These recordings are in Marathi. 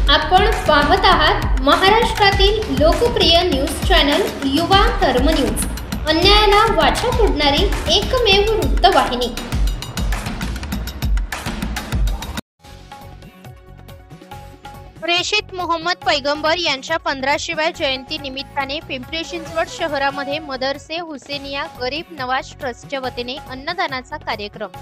आपण पाहत आहात महाराष्ट्रातील लोकप्रिय न्यूज चॅनल युवा धर्म न्यूज, अन्यायाला वाचा फोडणारी एकमेव वृत्तवाहिनी। प्रेषित मोहम्मद पैगंबर यांच्या 15व्या जयंती निमित्ताने पिंपरी चिंचवड शहरामध्ये मदरसे हुसेनिया गरीब नवाज ट्रस्टच्या वतीने अन्नदानाचा कार्यक्रम।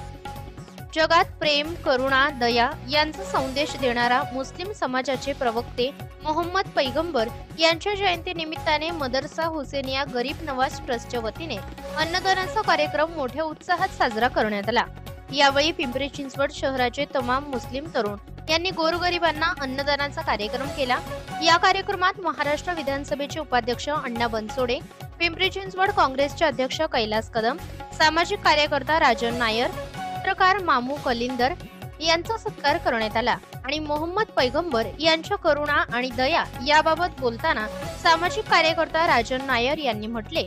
जगात प्रेम, करुणा, दया यांचा संदेश देणारा मुस्लिम समाजाचे प्रवक्ते मोहम्मद पैगंबर यांच्या जयंती निमित्ताने मदरसा हुसेनिया गरीब नवाज ट्रस्टच्या वतीने अन्नदानाचा कार्यक्रम मोठ्या उत्साहात साजरा करण्यात आला। यावेळी पिंपरी चिंचवड शहराचे तमाम मुस्लिम तरुण यांनी गोरगरिबांना अन्नदानाचा कार्यक्रम केला। या कार्यक्रमात महाराष्ट्र विधानसभेचे उपाध्यक्ष अण्णा बनसोडे, पिंपरी चिंचवड काँग्रेसचे अध्यक्ष कैलास कदम, सामाजिक कार्यकर्ता राजन नायर, पत्रकार मामू कलिंदर यांचा सत्कार करण्यात आला आणि मोहम्मद पैगंबर यांच्या करुणा आणि दया याबाबत बोलताना सामाजिक कार्यकर्ता राजन नायर यांनी म्हटले,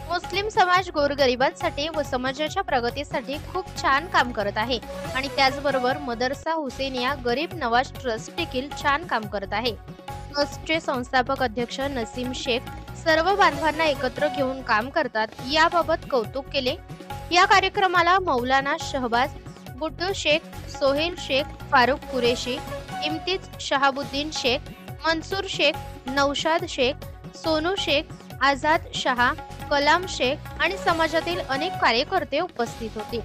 मुस्लिम समाज गोरगरिबांसाठी व समाजाच्या प्रगतीसाठी खूप छान काम करत आहे आणि त्याचबरोबर मदरसा हुसेनिया गरीब नवाज ट्रस्ट देखील छान काम करत आहे। ट्रस्टचे संस्थापक अध्यक्ष नसीम शेख सर्व बांधवांना एकत्र घेऊन काम करतात, याबाबत कौतुक केले। या कार्यक्रमाला मौलाना शहबाज, गुड्डू शेख, सोहेल शेख, फारुख कुरेशी, इम्तिज शहाबुद्दीन शेख, मंसूर शेख, नौशाद शेख, सोनू शेख, आझाद शहा, कलाम शेख आणि समाजातील अनेक कार्यकर्ते उपस्थित होते।